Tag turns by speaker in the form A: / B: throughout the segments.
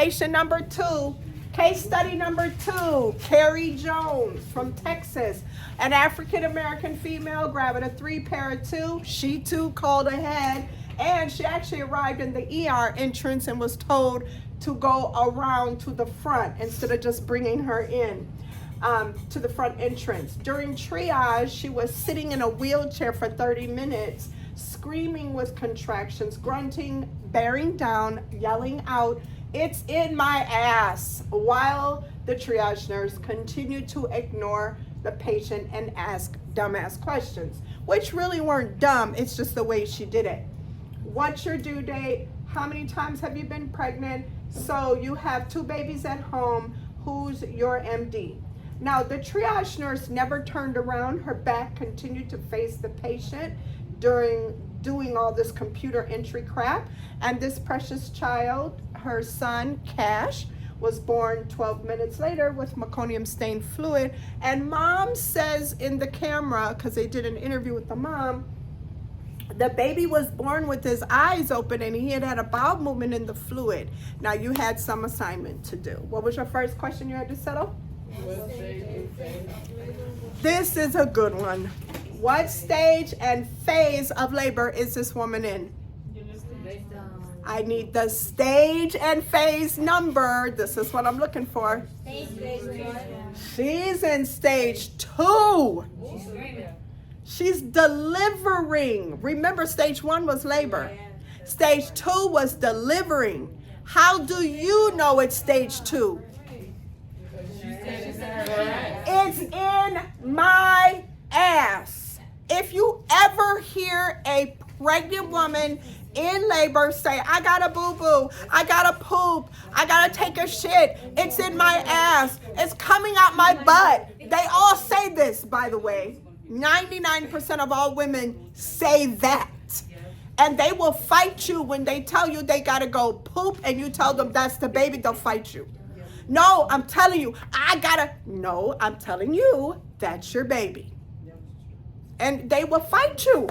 A: Patient number 2. Case study number 2, Carrie Jones from Texas, an African-American female, gravid a 3-para-2. She too called ahead, and she actually arrived in the ER entrance and was told to go around to the front instead of just bringing her in to the front entrance. During triage, she was sitting in a wheelchair for 30 minutes, screaming with contractions, grunting, bearing down, yelling out, "It's in my ass," while the triage nurse continued to ignore the patient and ask dumbass questions, which really weren't dumb, it's just the way she did it. What's your due date? How many times have you been pregnant? So you have 2 babies at home. Who's your MD? Now, the triage nurse never turned around. Her back continued to face the patient during doing all this computer entry crap. And this precious child, her son, Cash, was born 12 minutes later with meconium stained fluid. And mom says in the camera, because they did an interview with the mom, the baby was born with his eyes open and he had a bowel movement in the fluid. Now, you had some assignment to do. What was your first question you had to settle? This is a good one. What stage and phase of labor is this woman in? I need the stage and phase number. This is what I'm looking for. She's in stage 2. She's delivering. Remember, stage 1 was labor. Stage 2 was delivering. How do you know it's stage 2? It's in my ass. If you ever hear a pregnant woman in labor say, "I got a boo-boo, I got to poop, I got to take a shit, it's in my ass, it's coming out my butt." They all say this, by the way. 99% of all women say that. And they will fight you when they tell you they got to go poop and you tell them that's the baby, they'll fight you. No, I'm telling you, no, I'm telling you, that's your baby. And they will fight you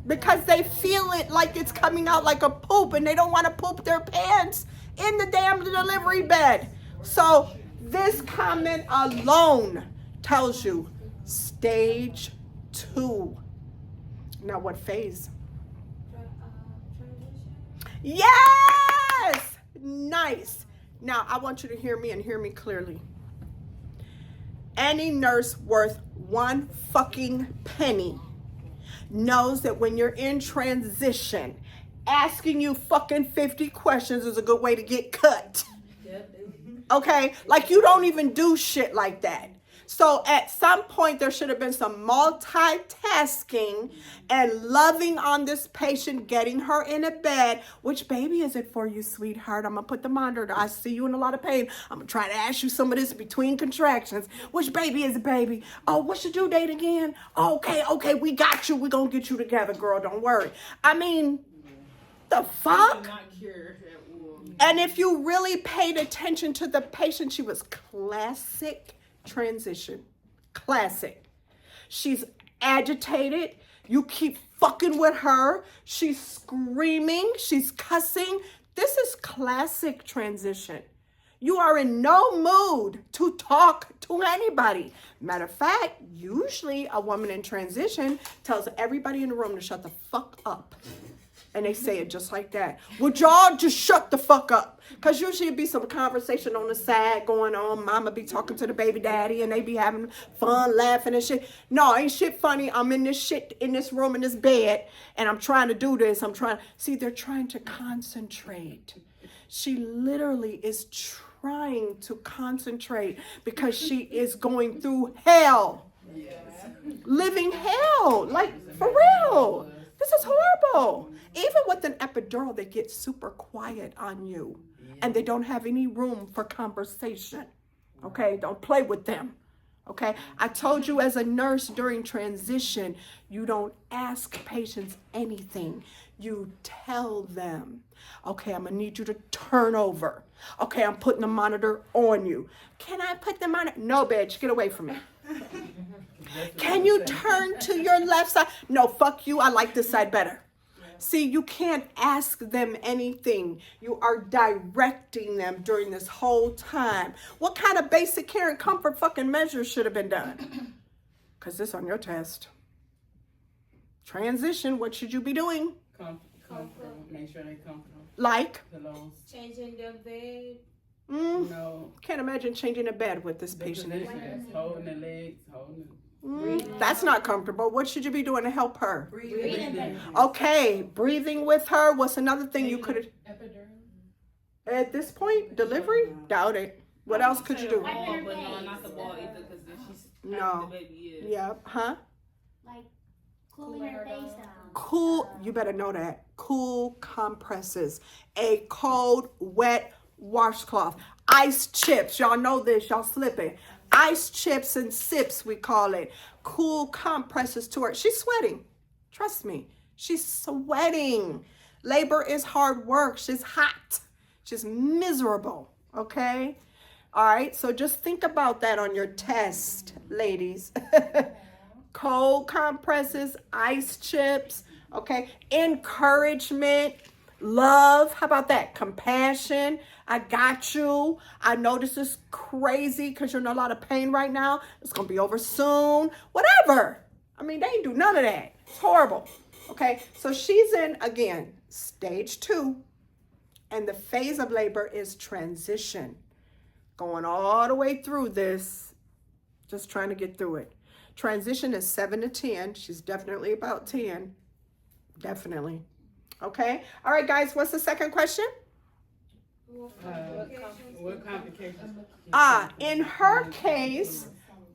A: because they feel it like it's coming out like a poop and they don't want to poop their pants in the damn delivery bed. So this comment alone tells you stage 2. Now, what phase? Yes! Nice. Now, I want you to hear me and hear me clearly. Any nurse worth one fucking penny knows that when you're in transition, asking you fucking 50 questions is a good way to get cut. Okay? Like, you don't even do shit like that. So at some point, there should have been some multitasking and loving on this patient, getting her in a bed. Which baby is it for you, sweetheart? I'm going to put the monitor. I see you in a lot of pain. I'm going to try to ask you some of this between contractions. Which baby is it, baby? Oh, what's your due date again? Okay, we got you. We're going to get you together, girl. Don't worry. I mean, the fuck? And if you really paid attention to the patient, she was classic transition. Classic. She's agitated. You keep fucking with her. She's screaming. She's cussing. This is classic transition. You are in no mood to talk to anybody. Matter of fact, usually a woman in transition tells everybody in the room to shut the fuck up. And they say it just like that. Would y'all just shut the fuck up? Because usually it'd be some conversation on the side going on. Mama be talking to the baby daddy and they be having fun, laughing and shit. No, ain't shit funny. I'm in this shit, in this room, in this bed, and I'm trying to do this. See, they're trying to concentrate. She literally is trying to concentrate because she is going through hell. Living hell. Like, for real. This is horrible. Even with an epidural, they get super quiet on you and they don't have any room for conversation. Okay, don't play with them. Okay, I told you as a nurse during transition, you don't ask patients anything. You tell them, okay, I'm gonna need you to turn over. Okay, I'm putting the monitor on you. Can I put the monitor? No, bitch, get away from me. Can you turn to your left side? No, fuck you, I like this side better. See, you can't ask them anything. You are directing them during this whole time. What kind of basic care and comfort fucking measures should have been done? Because this on your test. Transition, what should you be doing?
B: Comfortable. Make sure they're comfortable.
A: Like?
B: Pillows.
C: Changing their bed.
B: No.
A: Can't imagine changing a bed with this
B: The
A: patient.
B: positions, holding the legs, holding the...
A: That's not comfortable. What should you be doing to help her?
B: Breathing.
A: Okay, breathing with her. What's another thing you could have?
B: Epidural.
A: At this point, delivery? Doubt it. What else could you do?
C: But no, not the ball either, because then she's
A: No.
C: the baby.
A: Yeah, huh?
D: Like cooling her face down.
A: Cool, you better know that. Cool compresses. A cold, wet washcloth. Ice chips. Y'all know this. Y'all slipping. Ice chips and sips, we call it. Cool compresses to her. She's sweating. Trust me. She's sweating. Labor is hard work. She's hot. She's miserable. Okay? All right. So just think about that on your test, ladies. Cold compresses, ice chips. Okay? Encouragement. Love. How about that? Compassion. I got you. I know this is crazy because you're in a lot of pain right now. It's going to be over soon. Whatever. I mean, they ain't do none of that. It's horrible. Okay. So she's in, again, stage 2. And the phase of labor is transition. Going all the way through this. Just trying to get through it. Transition is 7 to 10. She's definitely about 10. Definitely. Okay. All right, guys. What's the second question?
B: What complications?
A: In her case,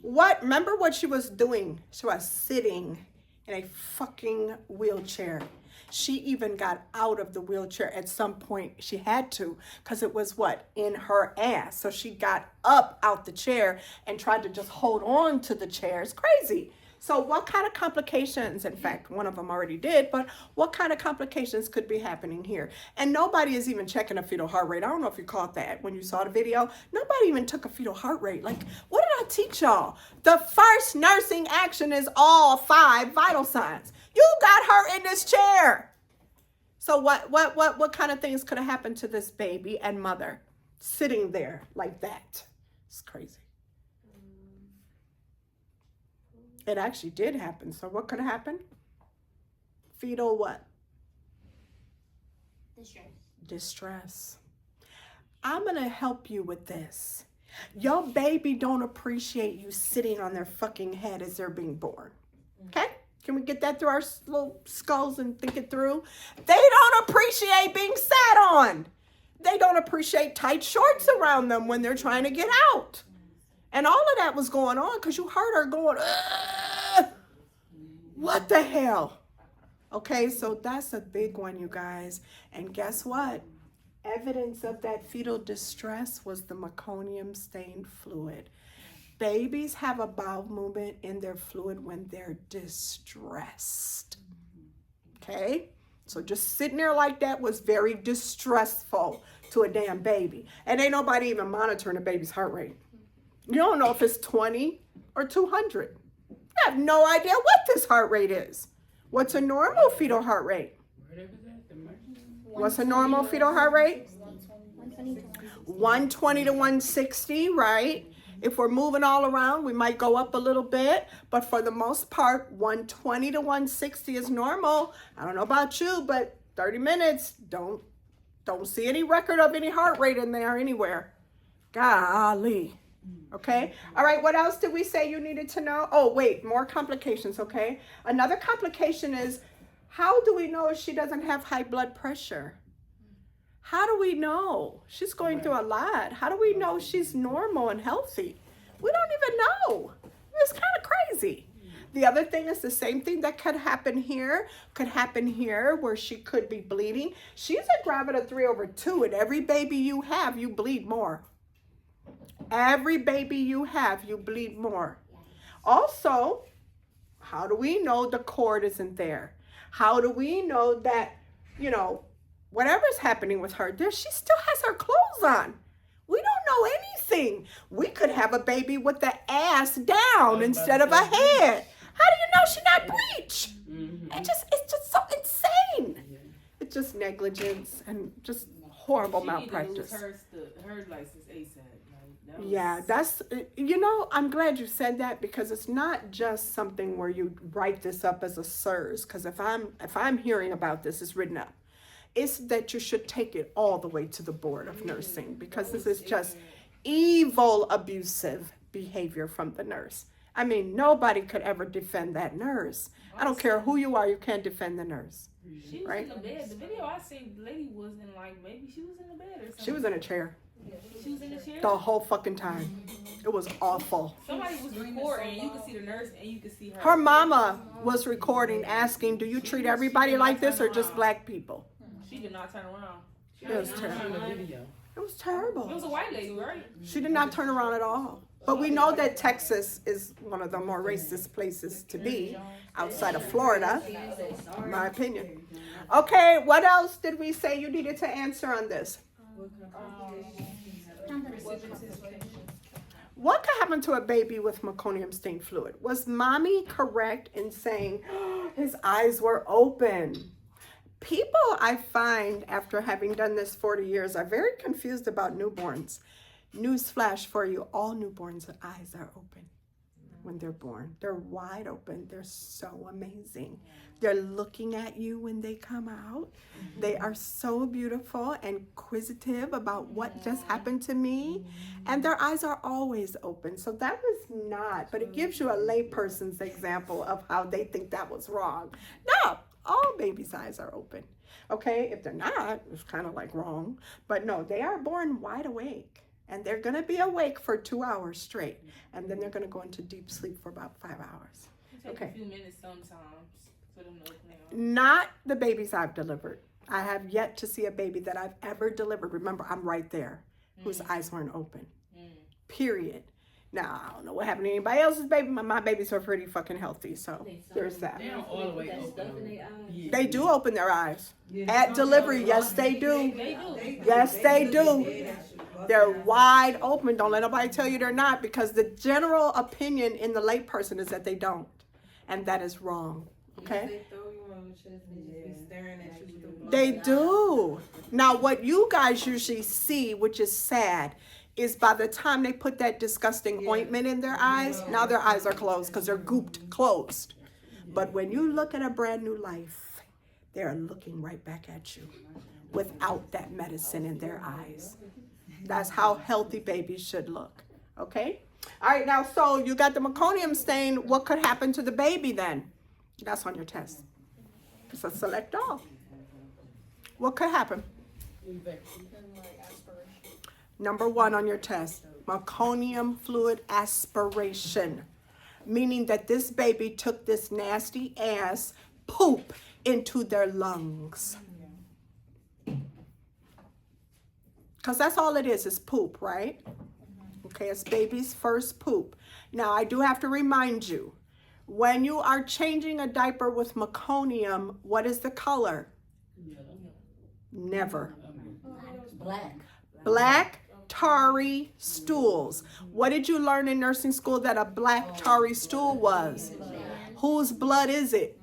A: remember what she was doing? She was sitting in a fucking wheelchair. She even got out of the wheelchair at some point. She had to, because it was in her ass. So she got up out the chair and tried to just hold on to the chair. It's crazy. So what kind of complications, in fact, one of them already did, but what kind of complications could be happening here? And nobody is even checking a fetal heart rate. I don't know if you caught that when you saw the video. Nobody even took a fetal heart rate. Like, what did I teach y'all? The first nursing action is all 5 vital signs. You got her in this chair. So what kind of things could have happened to this baby and mother sitting there like that? It's crazy. It actually did happen. So what could have happened? Fetal what? Distress. I'm going to help you with this. Your baby don't appreciate you sitting on their fucking head as they're being born. Okay? Can we get that through our little skulls and think it through? They don't appreciate being sat on. They don't appreciate tight shorts around them when they're trying to get out. And all of that was going on because you heard her going, ugh, what the hell? Okay, so that's a big one, you guys. And guess what? Evidence of that fetal distress was the meconium stained fluid. Babies have a bowel movement in their fluid when they're distressed. Okay? So just sitting there like that was very distressful to a damn baby. And ain't nobody even monitoring a baby's heart rate. You don't know if it's 20 or 200. You have no idea what this heart rate is. What's a normal fetal heart rate? What's a normal fetal heart rate? 120 to 160, right? If we're moving all around, we might go up a little bit, but for the most part, 120 to 160 is normal. I don't know about you, but 30 minutes, don't see any record of any heart rate in there anywhere. Golly. Okay. All right. What else did we say you needed to know? Oh, wait, more complications. Okay. Another complication is, how do we know she doesn't have high blood pressure? How do we know? She's going through a lot. How do we know she's normal and healthy? We don't even know. It's kind of crazy. The other thing is the same thing that could happen here where she could be bleeding. She's a gravida 3/2, and every baby you have, you bleed more. Every baby you have, you bleed more. Also, how do we know the cord isn't there? How do we know that, whatever's happening with her, she still has her clothes on? We don't know anything. We could have a baby with the ass down instead of a head. How do you know she's not breech? It's just so insane. it's just negligence and just horrible
C: She
A: malpractice.
C: need to lose her license ASAP. Like, that was,
A: Yeah, that's, I'm glad you said that, because it's not just something where you write this up as a SIRS, because if I'm hearing about this, it's written up. It's that you should take it all the way to the board of nursing, because this is just evil, abusive behavior from the nurse. I mean, nobody could ever defend that nurse. I don't care who you are, you can't defend the nurse.
C: She was
A: Right?
C: in the bed. The video I seen, the lady was in, like, maybe she was in the bed or something.
A: She was in a chair
C: She was in the chair.
A: the whole fucking time. It was awful.
C: Somebody was recording, and you could see the nurse, and you could see her.
A: Her mama was recording, asking, do you treat everybody like this or just black people?
C: She did not turn around.
A: It was terrible.
B: The video.
A: It was
C: It
A: terrible.
C: was a white lady, right?
A: She did not turn around at all. But we know that Texas is one of the more racist places to be outside of Florida, in my opinion. Okay, what else did we say you needed to answer on this? What could happen to a baby with meconium stained fluid? Was mommy correct in saying his eyes were open? People, I find, after having done this 40 years, are very confused about newborns. Newsflash for you, all newborns' eyes are open when they're born. They're wide open. They're so amazing. They're looking at you when they come out. They are so beautiful and inquisitive about what just happened to me. And their eyes are always open. So that was not, but it gives you a layperson's example of how they think that was wrong. No, all babies' eyes are open. Okay, if they're not, it's kind of like wrong. But no, they are born wide awake. And they're going to be awake for 2 hours straight. And then they're going to go into deep sleep for about 5 hours.
C: It takes
A: Okay.
C: a few minutes sometimes for them to open their eyes.
A: Not the babies I've delivered. I have yet to see a baby that I've ever delivered. Remember, I'm right there, whose eyes weren't open. Period. Now, I don't know what happened to anybody else's baby. My babies are pretty fucking healthy. So there's that.
B: They don't all the way open. Yeah.
A: They do open their eyes. At delivery, yes, they do.
C: They do.
A: Yes, they do. They're wide open. Don't let nobody tell you they're not, because the general opinion in the layperson is that they don't. And that is wrong. Okay?
E: They throw you on the chest and they just be staring at you with the blood.
A: They do. Now, what you guys usually see, which is sad, is by the time they put that disgusting ointment in their eyes, now their eyes are closed because they're gooped closed. But when you look at a brand new life, they're looking right back at you without that medicine in their eyes. That's how healthy babies should look. Okay? All right, now, so you got the meconium stain. What could happen to the baby then? That's on your test. It's a select all. What could happen? Number 1 on your test, meconium fluid aspiration, meaning that this baby took this nasty ass poop into their lungs. Because that's all it is poop, right? Okay, it's baby's first poop. Now, I do have to remind you, when you are changing a diaper with meconium, what is the color? Never. Black tarry stools. What did you learn in nursing school that a black tarry stool was? Whose blood is it?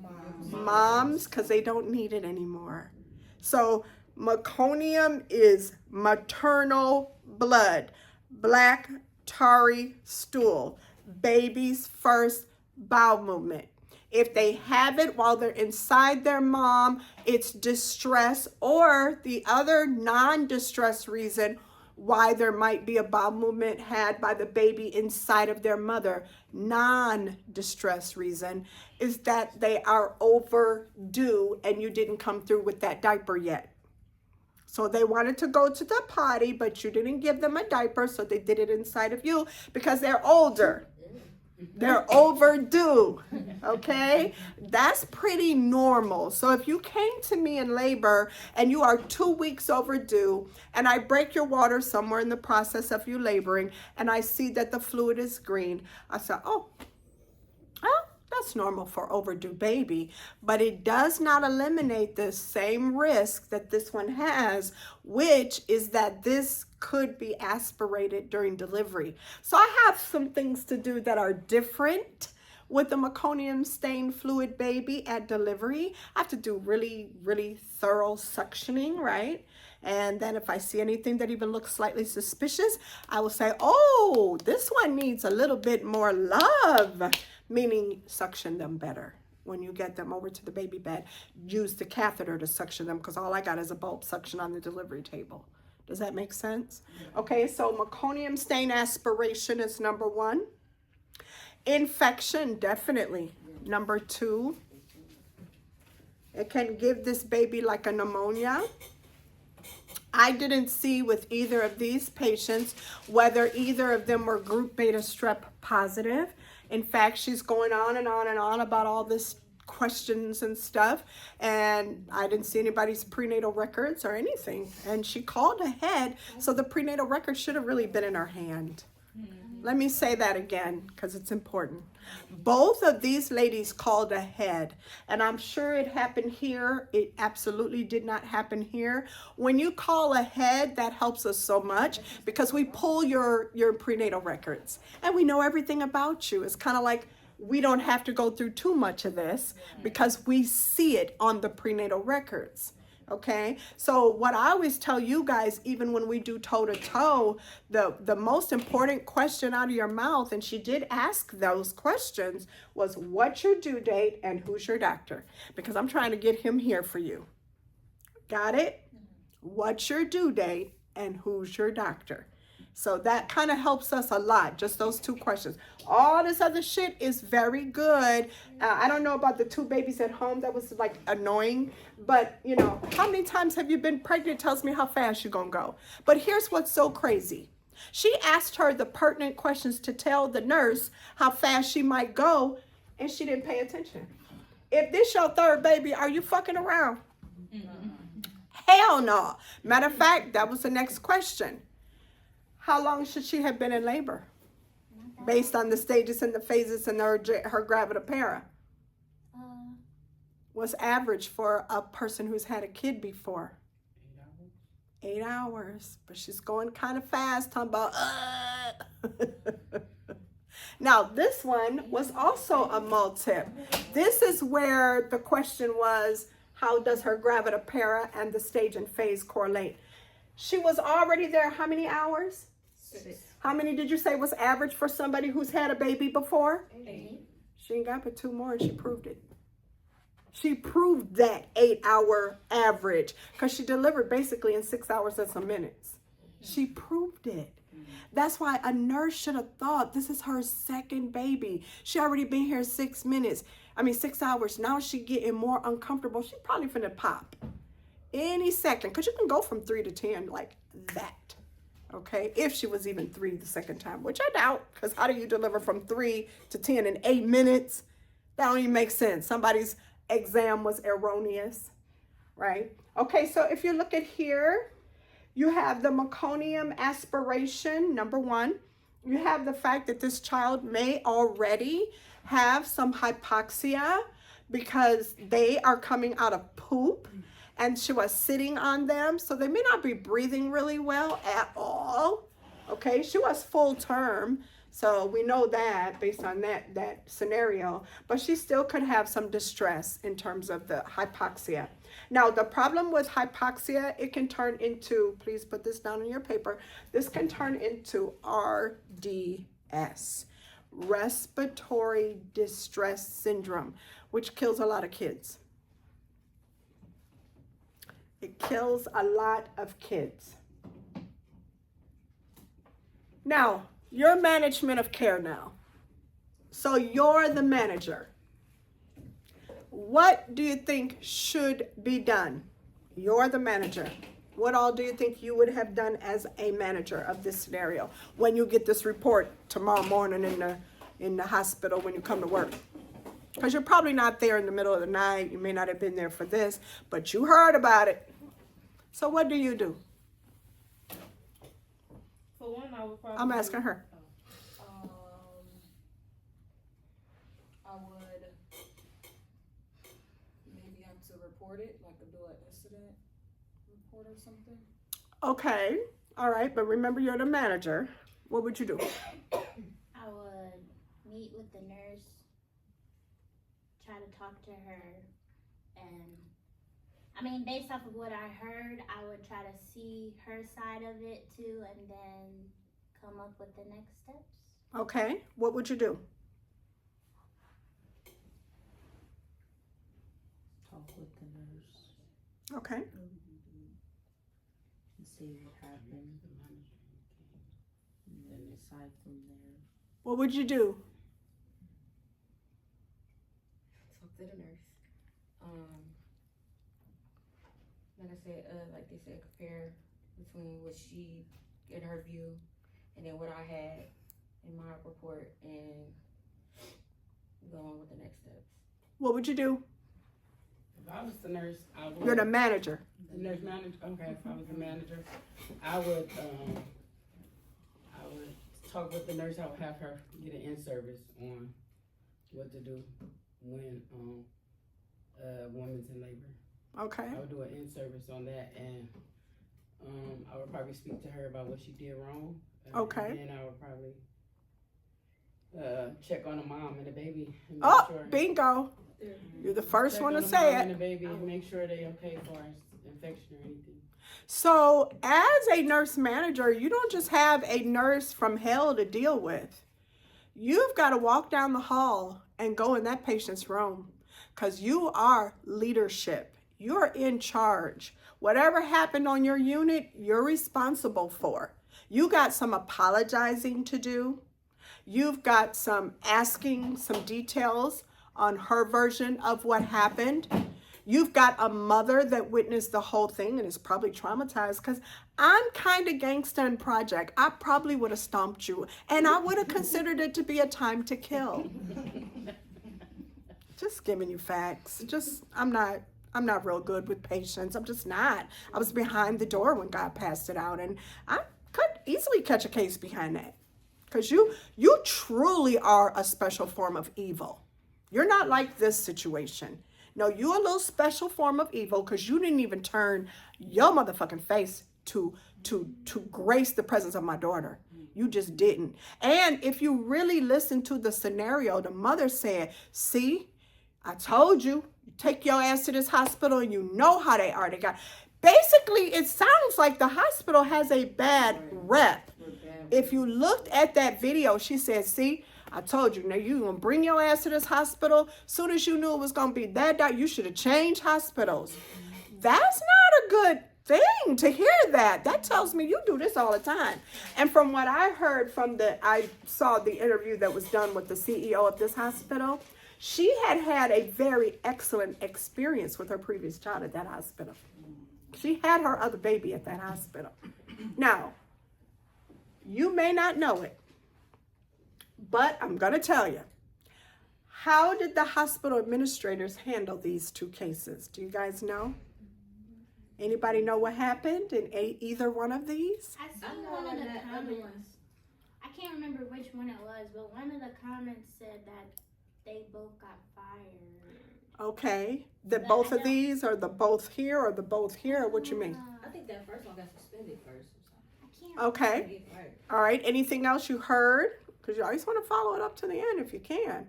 A: Mom's, because they don't need it anymore. So meconium is maternal blood. Black tarry stool. Baby's first bowel movement. If they have it while they're inside their mom, it's distress, or the other non-distress reason why there might be a bowel movement had by the baby inside of their mother, non-distress reason, is that they are overdue and you didn't come through with that diaper yet. So they wanted to go to the potty, but you didn't give them a diaper, so they did it inside of you because they're older. They're overdue, okay? That's pretty normal. So if you came to me in labor and you are 2 weeks overdue and I break your water somewhere in the process of you laboring and I see that the fluid is green, I say, oh, that's normal for overdue baby, but it does not eliminate the same risk that this one has, which is that this could be aspirated during delivery. So I have some things to do that are different With the meconium stained fluid baby at delivery, I have to do really, really thorough suctioning, right? And then if I see anything that even looks slightly suspicious, I will say, oh, this one needs a little bit more love, meaning suction them better. When you get them over to the baby bed, use the catheter to suction them, because all I got is a bulb suction on the delivery table. Does that make sense? Okay, so meconium stain aspiration is number 1. Infection, definitely. Number 2. It can give this baby like a pneumonia. I didn't see with either of these patients whether either of them were group beta strep positive. In fact, she's going on and on and on about all this questions and stuff, and I didn't see anybody's prenatal records or anything. And she called ahead, so the prenatal record should have really been in her hand. Let me say that again, because it's important. Both of these ladies called ahead, and I'm sure it happened here. It absolutely did not happen here. When you call ahead, that helps us so much, because we pull your prenatal records, and we know everything about you. It's kind of like we don't have to go through too much of this, because we see it on the prenatal records. Okay, so what I always tell you guys, even when we do toe-to-toe, the most important question out of your mouth, and she did ask those questions, was what's your due date and who's your doctor? Because I'm trying to get him here for you. Got it? What's your due date and who's your doctor? So that kind of helps us a lot, just those 2 questions. All this other shit is very good. I don't know about the 2 babies at home. That was like annoying. But, you know, how many times have you been pregnant? Tells me how fast you're going to go. But here's what's so crazy. She asked her the pertinent questions to tell the nurse how fast she might go, and she didn't pay attention. If this your 3rd baby, are you fucking around? Hell no. Matter of fact, that was the next question. How long should she have been in labor? Based on the stages and the phases and her gravidipara. What's average for a person who's had a kid before? 8 hours. But she's going kind of fast, talking about, Now, this one was also a multip. This is where the question was, how does her gravidipara and the stage and phase correlate? She was already there how many hours?
E: 6.
A: How many did you say was average for somebody who's had a baby before?
E: 8.
A: She ain't got but 2 more, and she proved it. She proved that 8-hour average, because she delivered basically in 6 hours and some minutes. She proved it. That's why a nurse should have thought this is her 2nd baby. She already been here 6 hours. Now she getting more uncomfortable. She probably finna pop any second, because you can go from 3 to 10 like that. Okay, if she was even 3 the 2nd time, which I doubt, because how do you deliver from 3 to 10 in 8 minutes? That don't even make sense. Somebody's exam was erroneous, right? Okay, so if you look at here, you have the meconium aspiration, number 1. You have the fact that this child may already have some hypoxia because they are coming out of poop, and she was sitting on them, so they may not be breathing really well at all. Okay, she was full term, so we know that based on that scenario, but she still could have some distress in terms of the hypoxia. Now, the problem with hypoxia, it can turn into, please put this down on your paper, this can turn into RDS, respiratory distress syndrome, which kills a lot of kids. It kills a lot of kids. Now, your management of care now. So you're the manager. What do you think should be done? You're the manager. What all do you think you would have done as a manager of this scenario when you get this report tomorrow morning in the hospital when you come to work? Because you're probably not there in the middle of the night. You may not have been there for this, but you heard about it. So what do you do?
C: For one, I would probably.
A: I'm asking her.
B: I would maybe have to report it, like do an incident report or something.
A: Okay. All right. But remember, you're the manager. What would you do?
D: I would meet with the nurse try to talk to her, and I mean, based off of what I heard, I would try to see her side of it too, and then come up with the next steps.
A: Okay, what would you do?
E: Talk with the nurse
A: Okay.
E: and see what happened. And then decide from there.
A: What would you do?
F: Talk to the nurse. Like I said, like they said, compare between what she, in her view, and then what I had in my report, and go on with the next steps.
A: What would you do?
G: If I was the nurse, I would.
A: You're the manager.
G: The nurse manager. Okay, if I was the manager, I would talk with the nurse. I would have her get an in-service on what to do when a woman's in labor.
A: Okay.
G: I would do an in-service on that, and I would probably speak to her about what she did wrong.
A: Okay.
G: And then I would probably check on the mom and the baby. And make
A: Oh,
G: sure,
A: bingo. You're the first
G: check
A: one
G: on
A: to
G: the mom
A: say
G: and
A: it.
G: the baby and make sure they okay for infection or anything.
A: So, as a nurse manager, you don't just have a nurse from hell to deal with. You've got to walk down the hall and go in that patient's room because you are leadership. You're in charge. Whatever happened on your unit, you're responsible for. You got some apologizing to do. You've got some asking some details on her version of what happened. You've got a mother that witnessed the whole thing and is probably traumatized because I'm kind of gangsta in Project. I probably would have stomped you and I would have considered it to be a time to kill. Just giving you facts. I'm not real good with patients. I'm just not. I was behind the door when God passed it out, and I could easily catch a case behind that. Because you truly are a special form of evil. You're not like this situation. No, you're a little special form of evil because you didn't even turn your motherfucking face to grace the presence of my daughter. You just didn't. And if you really listen to the scenario, the mother said, see, I told you, take your ass to this hospital and you know how they are. Basically, it sounds like the hospital has a bad rep. If you looked at that video, she said, see, I told you, now you going to bring your ass to this hospital. Soon as you knew it was going to be that dark, you should have changed hospitals. That's not a good thing to hear that. That tells me you do this all the time. And from what I heard I saw the interview that was done with the CEO of this hospital. She had a very excellent experience with her previous child at that hospital. She had her other baby at that hospital. Now, you may not know it, but I'm going to tell you. How did the hospital administrators handle these two cases? Do you guys know? Anybody know what happened in either one of these?
D: I seen one of the comments. I can't remember which one it was, but one of the comments said that they both got fired.
A: Okay. Both of these, or the both here, or the both here? What you mean?
F: I think that first one got suspended first or something.
D: I can't
A: Okay. All right. Anything else you heard? Because you always want to follow it up to the end if you can.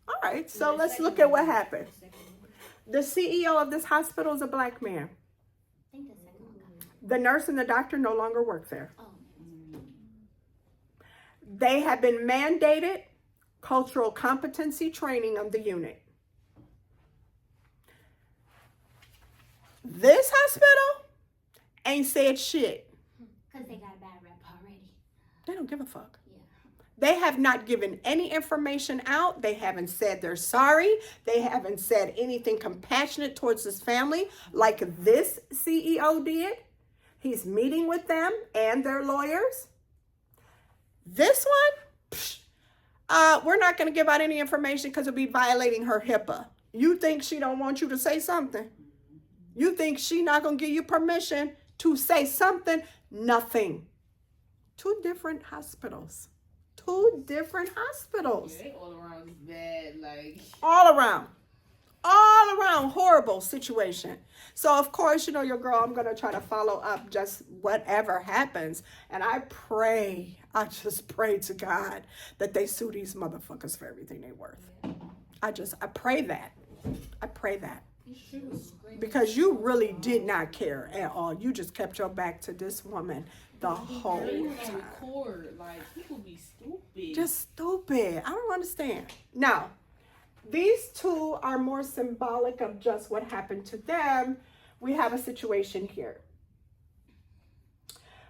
A: All right. So let's look at what happened. The CEO of this hospital is a black man.
D: I think the second one got fired.
A: The nurse and the doctor no longer work there.
D: Oh.
A: They have been mandated cultural competency training of the unit. This hospital ain't said shit.
D: Because they got a bad rep already.
A: They don't give a fuck.
D: Yeah.
A: They have not given any information out. They haven't said they're sorry. They haven't said anything compassionate towards this family like this CEO did. He's meeting with them and their lawyers. This one, we're not going to give out any information because it'll be violating her HIPAA. You think she don't want you to say something? You think she not going to give you permission to say something? Nothing. Two different hospitals. Two different hospitals.
E: Yeah, they all around is bad, like.
A: All around. All around horrible situation. So, of course, you know, your girl, I'm going to try to follow up just whatever happens. And I just pray to God that they sue these motherfuckers for everything they're worth. I pray that. I pray that.
B: She was screaming.
A: Because you really did not care at all. You just kept your back to this woman the whole
E: They was on
A: time.
E: record. Like, people be stupid.
A: Just stupid. I don't understand. Now, these two are more symbolic of just what happened to them. We have a situation here.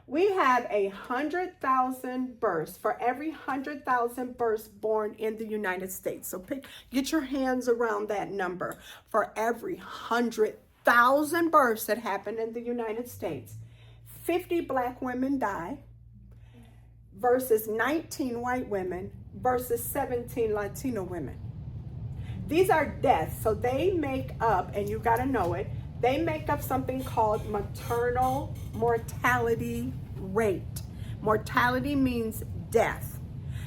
A: We have 100,000 births for every 100,000 births born in the United States. So get your hands around that number. For every 100,000 births that happen in the United States, 50 black women die versus 19 white women versus 17 Latino women. These are deaths, so they make up, and you got to know it, they make up something called maternal mortality rate. Mortality means death.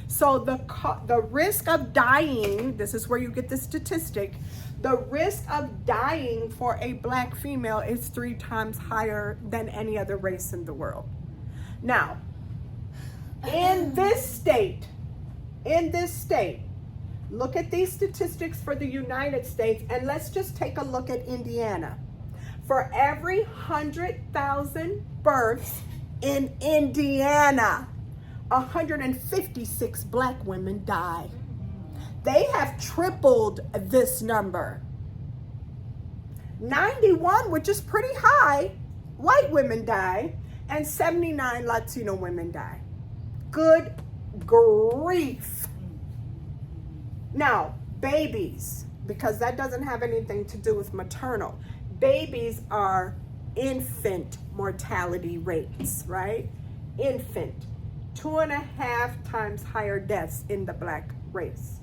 A: So the risk of dying, this is where you get the statistic, the risk of dying for a black female is 3 times higher than any other race in the world. Now, in this state, look at these statistics for the United States, and let's just take a look at Indiana. For every 100,000 births in Indiana, 156 black women die. They have tripled this number. 91, which is pretty high, white women die, and 79 Latino women die. Good grief. Now, babies, because that doesn't have anything to do with maternal. Babies are infant mortality rates, right? Infant. 2.5 times higher deaths in the black race.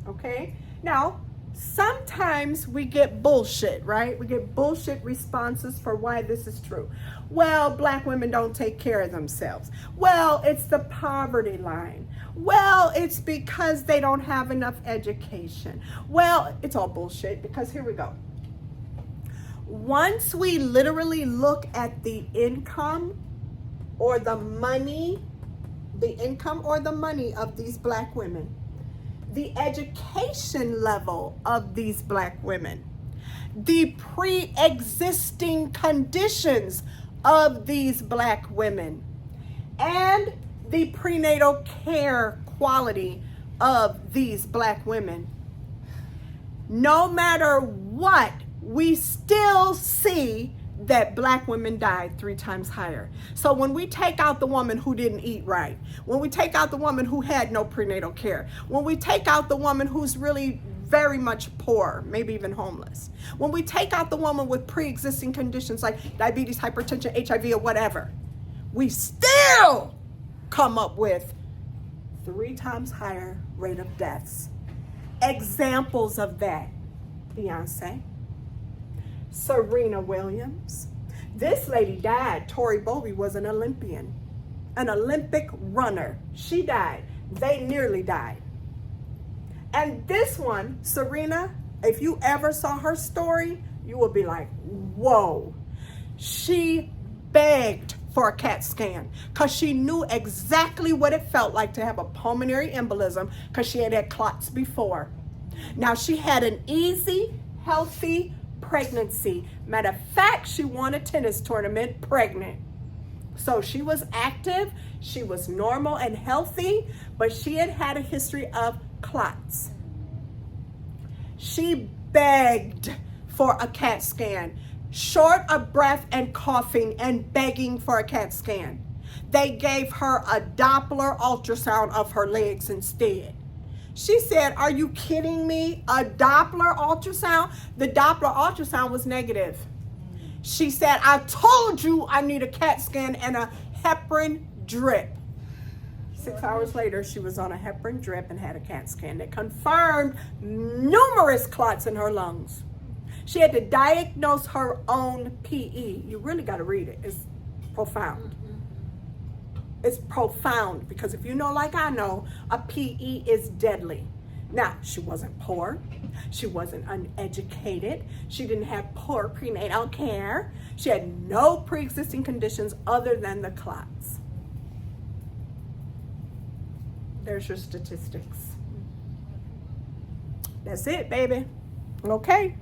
A: Okay? Now, sometimes we get bullshit, right? We get bullshit responses for why this is true. Well, black women don't take care of themselves. Well, it's the poverty line. Well, it's because they don't have enough education. Well, it's all bullshit, because here we go. Once we literally look at the income or the money of these black women, the education level of these black women, the pre-existing conditions of these black women, and the prenatal care quality of these black women, no matter what, we still see that black women died 3 times higher. So when we take out the woman who didn't eat right, when we take out the woman who had no prenatal care, when we take out the woman who's really very much poor, maybe even homeless, when we take out the woman with pre-existing conditions like diabetes, hypertension, HIV, or whatever, we still come up with 3 times higher rate of deaths. Examples of that: Beyonce, Serena Williams. This lady died. Tori Bovey was an Olympian, an Olympic runner. She died. They nearly died. And this one, Serena, if you ever saw her story, you will be like, whoa. She begged for a CAT scan because she knew exactly what it felt like to have a pulmonary embolism, because she had had clots before. Now, she had an easy, healthy pregnancy. Matter of fact, she won a tennis tournament pregnant. So she was active, she was normal and healthy, but she had had a history of clots. She begged for a CAT scan, short of breath and coughing and begging for a CAT scan. They gave her a Doppler ultrasound of her legs instead. She said, are you kidding me? A Doppler ultrasound? The Doppler ultrasound was negative. She said, I told you I need a CAT scan and a heparin drip. 6 hours later, she was on a heparin drip and had a CAT scan that confirmed numerous clots in her lungs. She had to diagnose her own PE. You really got to read it. It's profound. It's profound, because if you know, like I know, a PE is deadly. Now, she wasn't poor. She wasn't uneducated. She didn't have poor prenatal care. She had no pre-existing conditions other than the clots. There's your statistics. That's it, baby. Okay.